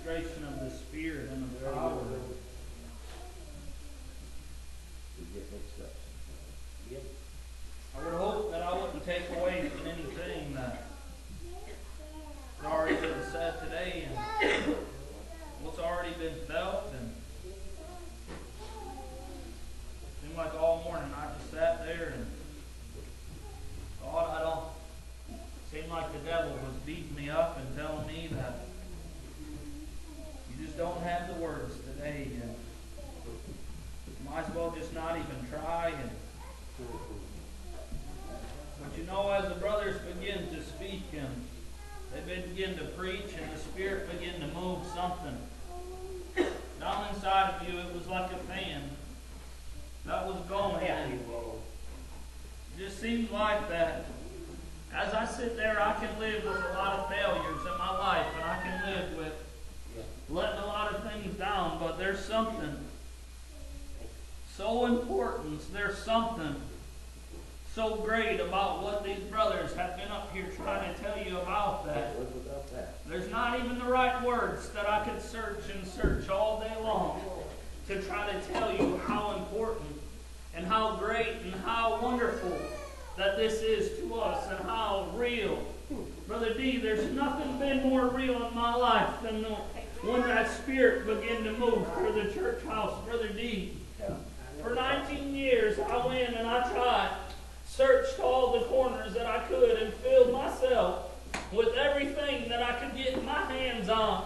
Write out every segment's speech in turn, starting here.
demonstration of the Spirit and of the power. I would hope that I wouldn't take away from anything that has already been said today and what's already been felt. And it seemed like all morning I just sat there and thought seemed like the devil was beating me up and telling me that you just don't have the words today, and you might as well just not even try. But you know, as the brothers begin to speak and they begin to preach and the Spirit begin to move something down inside of you, it was like a fan that was going. It just seems like that. As I sit there, I can live with a lot of failures in my life, and I can live with letting a lot of things down, but there's something so important, there's something so great about what these brothers have been up here trying to tell you about that. There's not even the right words that I could search all day long to try to tell you how important and how great and how wonderful that this is to us and how real. Brother D, there's nothing been more real in my life than when that Spirit began to move through the church house. Brother D, for 19 years I went and I tried, searched all the corners that I could and filled myself with everything that I could get my hands on,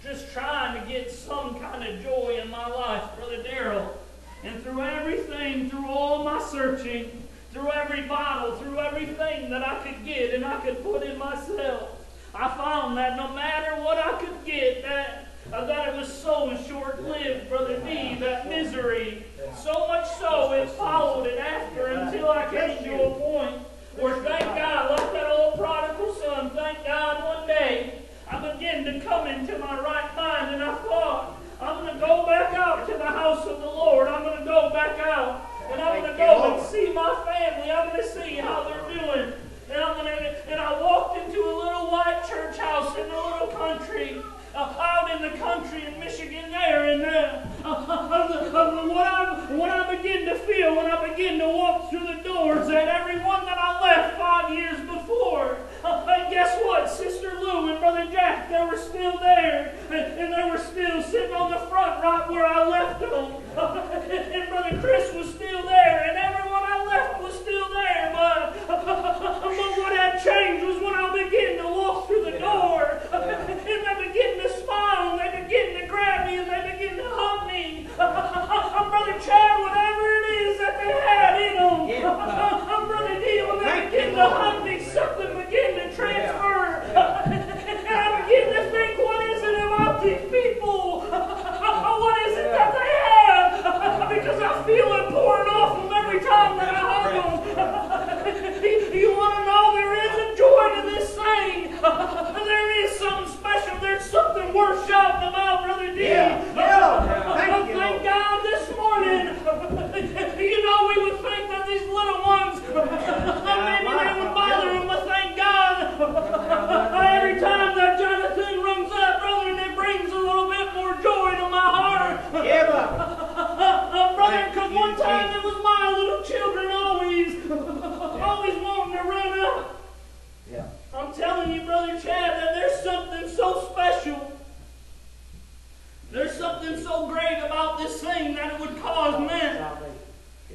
just trying to get some kind of joy in my life, Brother Darrell. And through everything, through all my searching, through every bottle, through everything that I could get and I could put in myself, I found that no matter what I could get, that it was so short-lived, Brother D, that misery. So much so it followed it after until I came to a point where, thank God, like that old prodigal son, thank God one day I began to come into my right mind and I thought, I'm going to go back out to the house of the Lord. I'm going to go back out. And I'm going to go and see my family. I'm going to see how they're doing. And I walked into a little white church house in a little country, out in the country in Michigan there. And what I begin to feel when I begin to walk through the doors, that everyone that I left 5 years before, and guess what? Sister Lou and Brother Jack, they were still there. And they were still sitting on the front right where I left them. And Brother Chris was still there. And everyone I left was still there. But what had changed was when I began to walk through the door. And they began to smile. And they began to grab me. And they began to hug me. Brother Chad, whatever it is that they had in them. Brother D, when they began to hug me, something began to transfer. And I began to think, what is it about these people? What is it that they have? Because I feel it pouring off them every time that I hug them. You want to know, there is a joy to this thing. There is something special. There's something worth shouting about, Brother D. Thank God this morning. You know, we would think that these little ones, maybe they would bother them, but thank God. Every time that Jonathan runs up, brother, and it brings a little bit more joy to my heart. Brother, because one time it was my little children always wanting to run up. I'm telling you, Brother Chad, that there's something so special. There's something so great about this thing that it would cause men.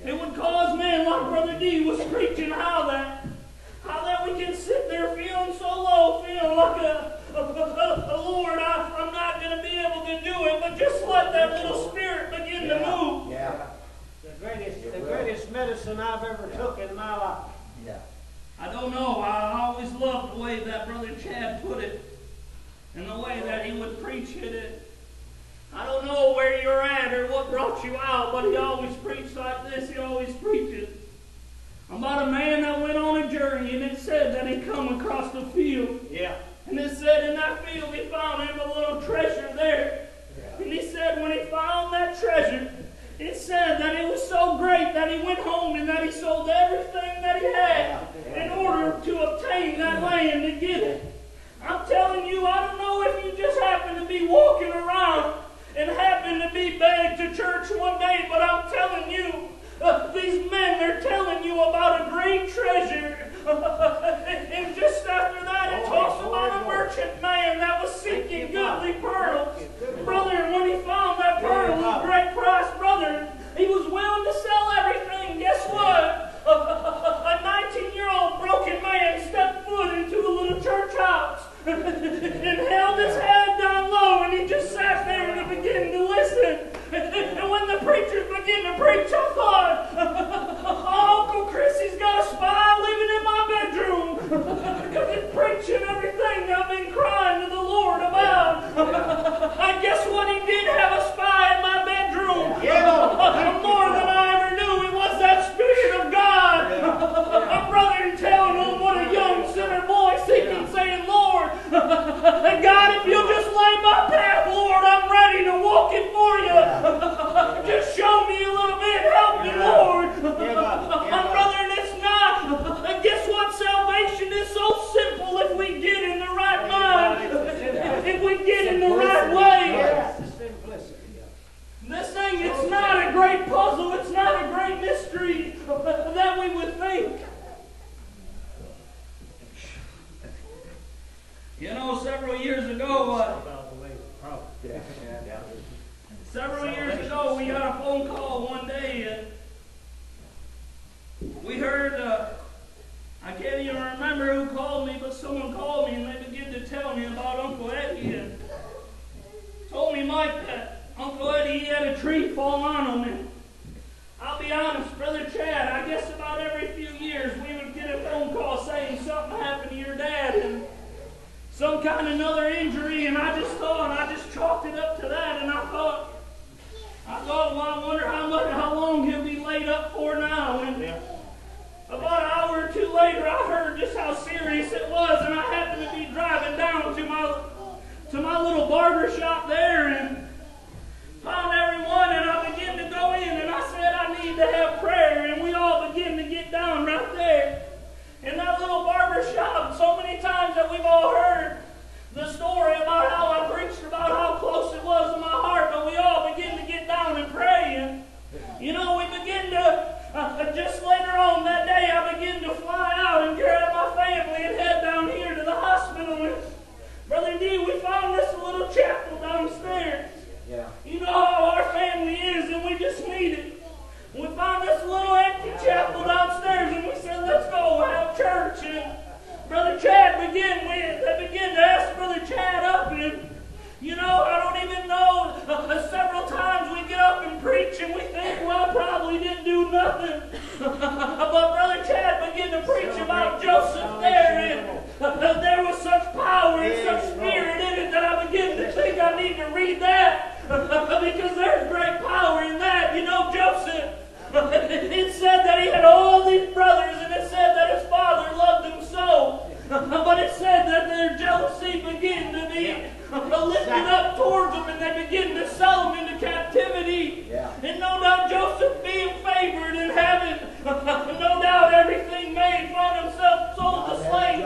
It would cause men, like Brother D was preaching, how that we can sit there feeling so low, feeling like Lord, I'm not going to be able to do it, but just let that little Spirit begin to move. The greatest medicine I've ever took in my life. I don't know. I always loved the way that Brother Chad put it, and the way that he would preach it. I don't know where you're at or what brought you out, but he always preached like this. He always preaches about a man that went on a journey, and it said that he come across the field. And it said in that field he found him a little treasure there. And he said when he found that treasure, it said that it was so great that he went home and that he sold everything that he had in order to obtain that land to get it. I'm telling you, I don't know if you just happen to be walking around and happen to be begged to church one day, but I'm telling you, these men, they're telling you about a great treasure. And just after that, it talks about a merchant man that was seeking goodly pearls. Brother, and when he found that pearl of great price, brother, he was willing to sell everything. Guess what? A 19-year-old broken man stepped foot into a little church house and held his head down low, and he just sat there and he began to listen. And when the preachers began to preach, I thought, oh, Uncle Chrissy's got a spy living in my bedroom because he's preaching everything I've been crying to the Lord about. I guess what, he did have a spy in my bedroom. More than I ever knew. It was that Spirit of God. A brother telling him what a young sinner boy seeking, saying, Lord, God, if you'll just lay my path, Lord, I'm ready to walk it for you. Just show me a little bit. Help me, Lord. Brother, and it's not. Guess what? Salvation is so simple if we get in the right mind. If we get in the right way. This thing, it's not a great puzzle. It's not a great mystery that we would think. You know, several years ago, we got a phone call one day, and we heard, I can't even remember who called me, but someone called me, and they began to tell me about Uncle Eddie, and told me, Mike, that Uncle Eddie, he had a tree fall on him. And I'll be honest, Brother Chad, I guess about every few years we would get a phone call saying something happened to your dad and some kind of another injury, and I just chalked it up to that, and I thought, well, I wonder how long he'll be laid up for now. And about an hour or two later, I heard just how serious it was, and I happened to be driving down to my little barber shop there, and found everyone, and I began to go in, and I said I need to have prayer, and we all began to get down right there in that little barber shop. So many times that we've all heard the story about how I preached about how close it was to my heart, but we all begin to get down and pray. And you know, we begin to just later on that day, I began to fly out and grab my family and head down here to the hospital. And Brother D, we found this little chapel downstairs. You know how our family is, and we just need it. We found this little empty chapel downstairs, and we said, let's go have church. And Brother Chad they began to ask Brother Chad up, and you know, I don't even know, several times we get up and preach, and we think, well, I probably didn't do nothing. But Brother Chad began to preach about Joseph there, and there was such power and such spirit in it that I began to think I need to read that. Because there's great power in that. You know, Joseph, it said that he had all these brothers, and it said that his father loved him so. But it said that their jealousy began to be lifted up towards them, and they began to sell him into captivity. And no doubt Joseph being favored in heaven, no doubt everything made fun of himself, sold to slaves,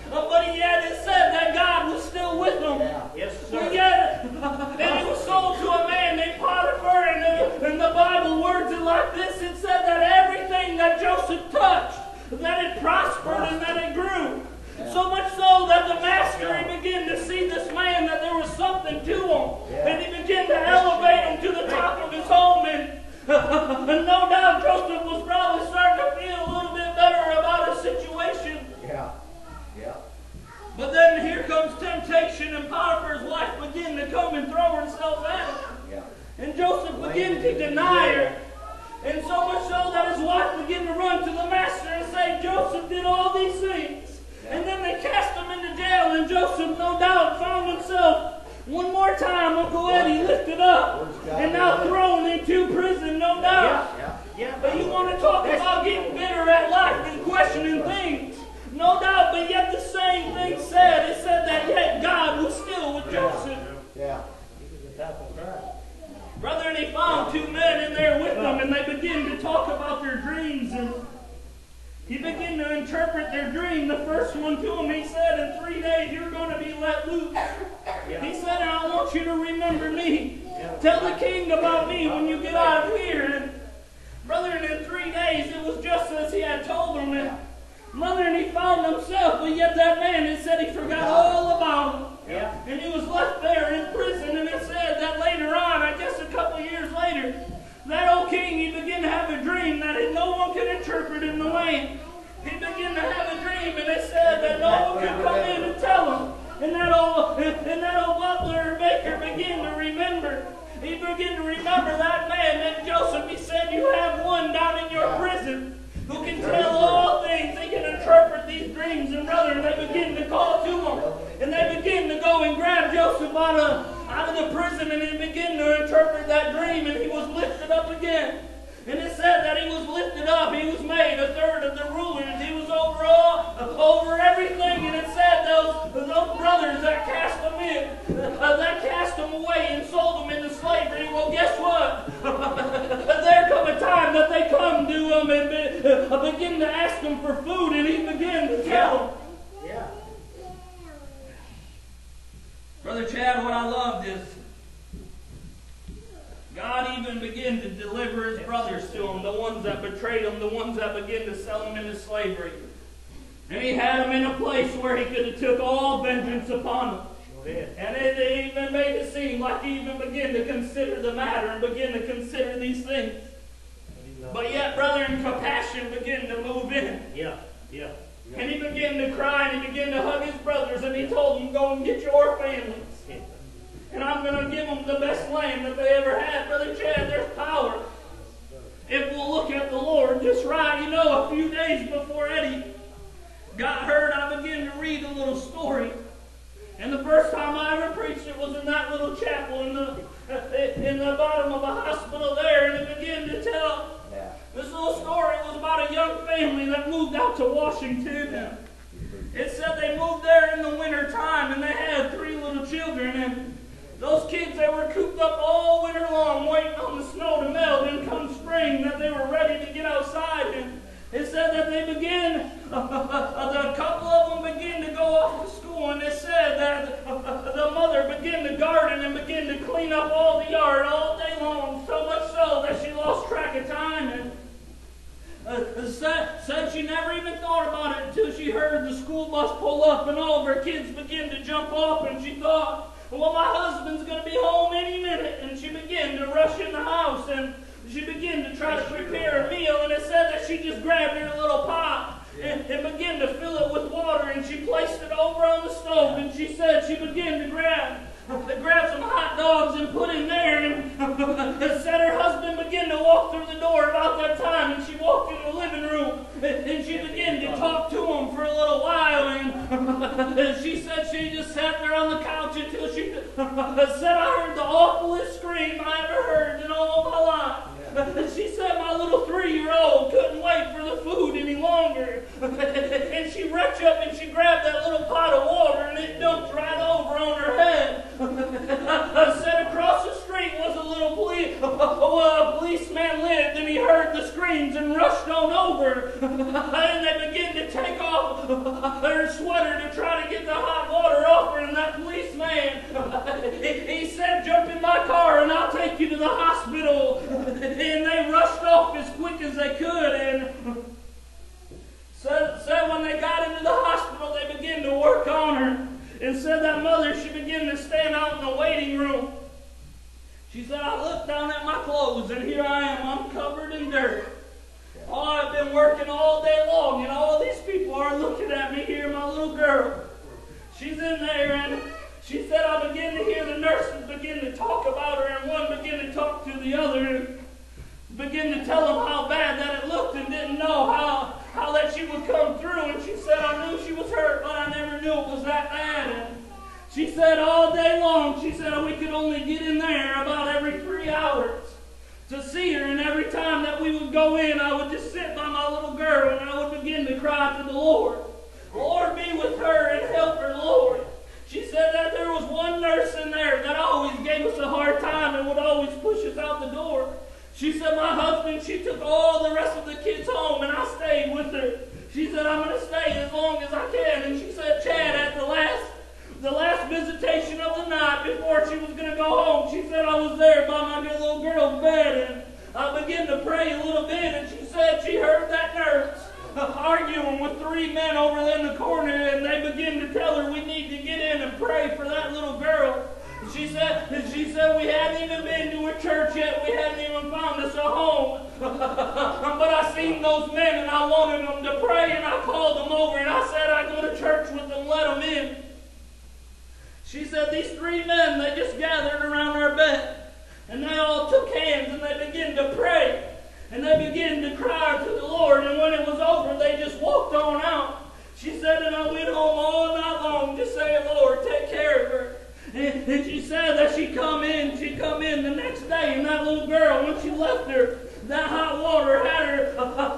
but yet it said that God was still with him. Yes, sir. And he was sold to a man named Potiphar, and the Bible words it like this. It said that everything that Joseph touched, that it prospered and that it grew. So much so that the master, he began to see this man, that there was something to him. And he began to elevate him to the top of his home. And no doubt Joseph was probably starting to feel a little bit better about his situation. But then here comes temptation, and Potiphar's wife began to come and throw herself at him. And Joseph began to deny her. And so much so that his wife began to run to the master and say, Joseph did all these things. And then they cast him into jail, and Joseph, no doubt, found himself one more time, Uncle Eddie, lifted up and now thrown into prison, no doubt. But you want to talk about getting bitter at life and questioning things. No doubt, but yet the same thing said. It said that yet God was still with Joseph. Brother, and he found two men in there with them, and they began to talk about their dreams. And He began to interpret their dream. The first one to him, he said, in 3 days you're going to be let loose. He said, and I want you to remember me. Tell the king about me when you get out of here. And brother, and in 3 days it was just as he had told him. And mother, and he found himself, but yet that man, it said he forgot all about him. And he was left there in prison, and it said that later on, I guess a couple of years later, that old king, he began to have a dream that no one could interpret in the land. He began to have a dream, and it said that no one could come in and tell him. And that old butler or baker began to remember. He began to remember that man named Joseph. He said, you have one down in your prison who can tell all things. He can interpret these dreams. And brother, they begin to call to him. And they begin to go and grab Joseph out of the prison, and he began to interpret that dream, and he was lifted up again. And it said that he was lifted up. He was made a third of the rulers. He was over everything. And it said those brothers that cast him in, that cast him away and sold him into slavery. Well, guess what? There come a time that they come to him and begin to ask him for food, and he began to tell them. Brother Chad, what I loved is God even began to deliver his brothers to him, the ones that betrayed him, the ones that began to sell him into slavery. And he had them in a place where he could have took all vengeance upon them. And it even made it seem like he even began to consider the matter and began to consider these things. But yet, brother, in compassion began to move in. And he began to cry, and he began to hug his brothers, and he told them, go and get your families. And I'm going to give them the best land that they ever had. Brother Chad, there's power if we'll look at the Lord just right. You know, a few days before Eddie got hurt, I began to read a little story. And the first time I ever preached it was in that little chapel in the bottom of a hospital there. And it began to tell this little story. Was about a young family that moved out to Washington. It said they moved there in the winter time, and they had 3 little children. And those kids, they were cooped up all winter long, waiting on the snow to melt. And come spring, that they were ready to get outside. And it said that they began, a couple of them began to go off to school, and it said that the mother began to garden and began to clean up all the yard all day long, so much so that she lost track of time. And said she never even thought about it until she heard the school bus pull up and all of her kids begin to jump off, and she thought, well, my husband's going to be home any minute. And she began to rush in the house, and she began to try to prepare a meal, and it said that she just grabbed her little pot and began to fill it with water, and she placed it over on the stove, and she said she began to grab some hot dogs and put in there, and said her husband began to walk through the door about that time, and she walked in the living room, and she began to talk to him for a little while, and she said she just sat there on the couch until she said, I heard the awfulest scream I ever heard in all my life. She said my little 3-year-old couldn't wait for the food any longer. And she reached up and she grabbed that little pot of water, and it dumped right over on her head. Said across the street was a little policeman lived, and he heard the screams and rushed on over. And they began to take off her sweater to try to get the hot water off her. And that policeman, he said, jump in my car and I'll take you to the hospital. And they rushed off as quick as they could, and said when they got into the hospital, they began to work on her, and said that mother, she began to stand out in the waiting room. She said, I looked down at my clothes, and here I am, I'm covered in dirt. Oh, I've been working all day long, and all these people are looking at me here, my little girl. She's in there, and she said, I began to hear the nurses begin to talk about her, and one began to talk to the other, and began to tell them how bad that it looked, and didn't know how that she would come through. And she said, I knew she was hurt, but I never knew it was that bad. And she said all day long, she said we could only get in there about every 3 hours to see her. And every time that we would go in, I would just sit by my little girl, and I would begin to cry to the Lord. Lord, be with her and help her, Lord. She said that there was one nurse in there that always gave us a hard time and would always push us out the door. She said my husband, she took all the rest of the kids home, and I stayed with her. She said, I'm going to stay as long as I can. And she said, Chad, at the last visitation of the night before she was going to go home, she said, I was there by my good little girl's bed, and I began to pray a little bit, and she said she heard that nurse arguing with 3 men over there in the corner, and they began to tell her we need to get in and pray for that little girl. She said we hadn't even been to a church yet. We hadn't even found us a home. But I seen those men, and I wanted them to pray, and I called them over, and I said I'd go to church with them, let them in. She said these 3 men, they just gathered around our bed, and they all took hands, and they began to pray, and they began to cry to the Lord, and when it was over, they just walked on out. She said, and I went home all night long just saying, Lord, take care of her. And she said that she come in the next day, and that little girl, when she left her, that hot water had her,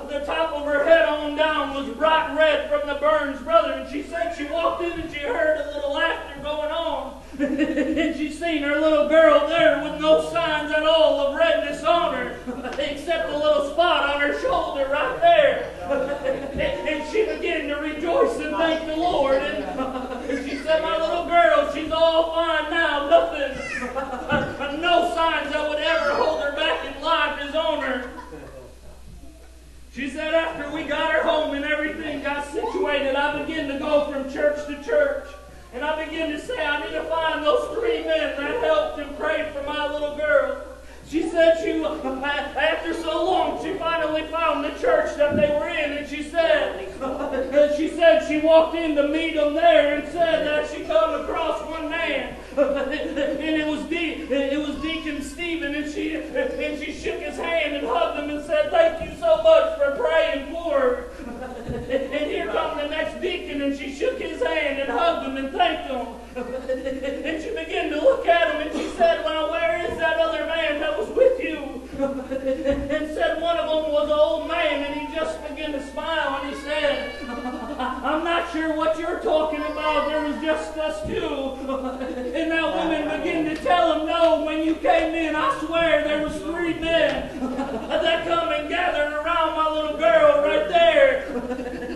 the top of her head on down was bright red from the burns, brother. And she said she walked in and she heard a little laughter going on. And she seen her little girl there with no signs at all of redness on her, except a little spot on her shoulder right there. And she began to rejoice and thank the Lord. And she said, my little girl, she's all fine now, nothing, no signs that would ever hold her back in life is on her. She said after we got her home and everything got situated, I began to go from church to church. And I began to say, I need to find those 3 men that helped and prayed for my little girl. She said after so long, she finally found the church that they were in, and she said she walked in to meet them there and said that she come across one man, and it was Deacon Stephen, and she shook his hand and hugged him and said, thank you so much for praying for her. And here come the next deacon, and she shook his hand and hugged him and thanked him. And she began to look at him, and she said, well, where is that other man that was with you? And said one of them was an old man, and he just began to smile, and he said, I'm not sure what you're talking about. There was just us 2. And that woman began to tell him, no, when you came in, I swear there was 3 men that come and gathered around my little girl right there.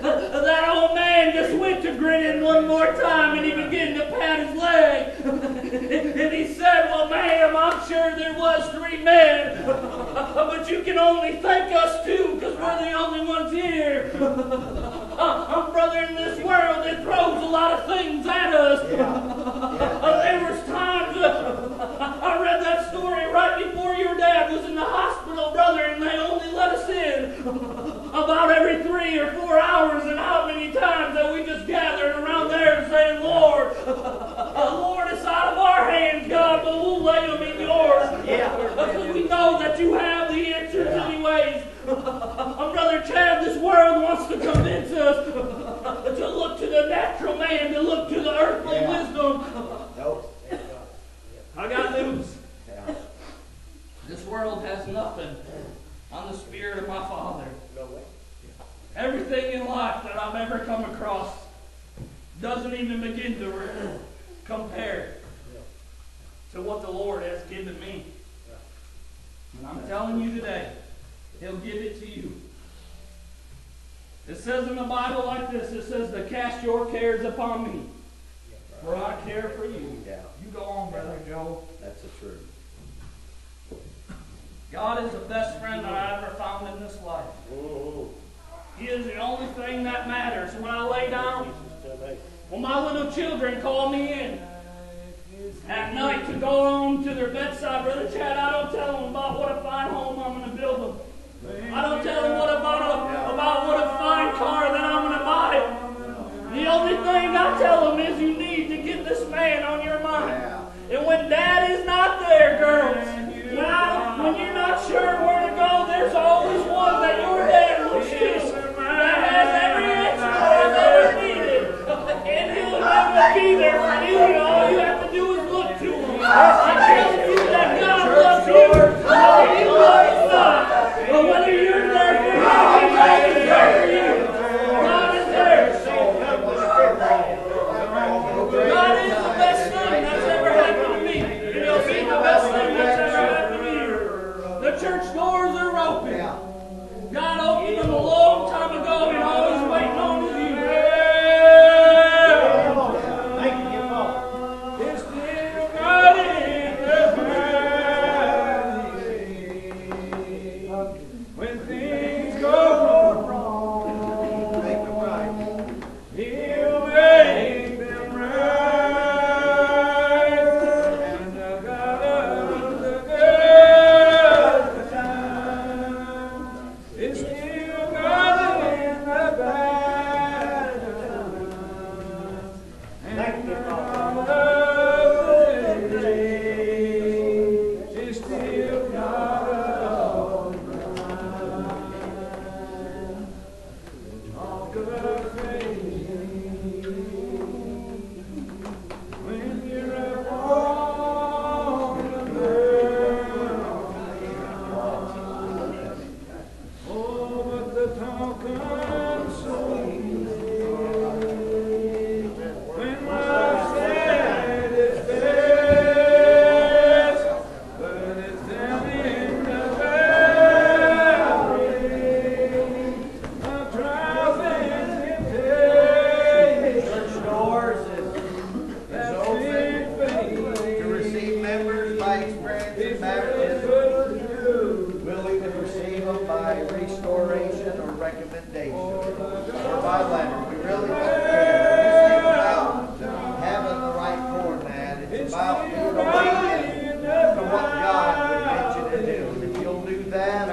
That old man just went to grinning one more time, and he began to pat his leg. And he said, well, ma'am, I'm sure there was 3 men, but you can only thank us 2 because we're the only ones here. Brother, in this world, it throws a lot of things at us. There was times, I read that story right before your dad was in the hospital, brother, and they only let us in about every 3 or 4 hours, and how many times that we just gathered around there and saying, Lord, it's out of our hands, God, but we'll lay them in yours. Because we know that you have the answers anyways. Brother Chad, this world wants to convince us to look to the natural man, to look to the earthly wisdom. I got news. This world has nothing on the Spirit of my Father. Everything in life that I've ever come across doesn't even begin to compare to what the Lord has given me. And I'm telling you today, He'll give it to you. It says in the Bible like this, it says to cast your cares upon me, for I care for you. You go on, Brother Joe. That's the truth. God is the best friend that I ever found in this life. He is the only thing that matters. When I lay down, when my little children call me in at night to go on to their bedside, Brother Chad, I don't tell them about what a fine home I'm going to build them. I don't tell them about what a fine car that I'm going to buy them. The only thing I tell them is you need to get this man on your mind. And when Dad is not there, girls, when you're not sure where to go, there's always one that your dad looks to that has every answer that is ever needed. And he'll never be there for you. And all you have to do is look to him. I'm telling you that God loves you, whether you love him or not. But whether you're there for him, God is there for you. God is there. God is the best thing that's ever happened to me. And he'll be the best thing that's ever happened to you. The church doors are open. God opened them a long time ago, and always waiting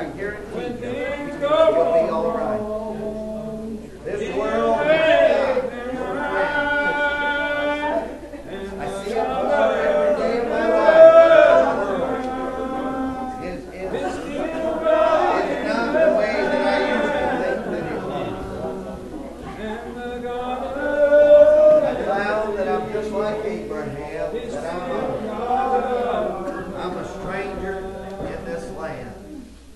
I guarantee you.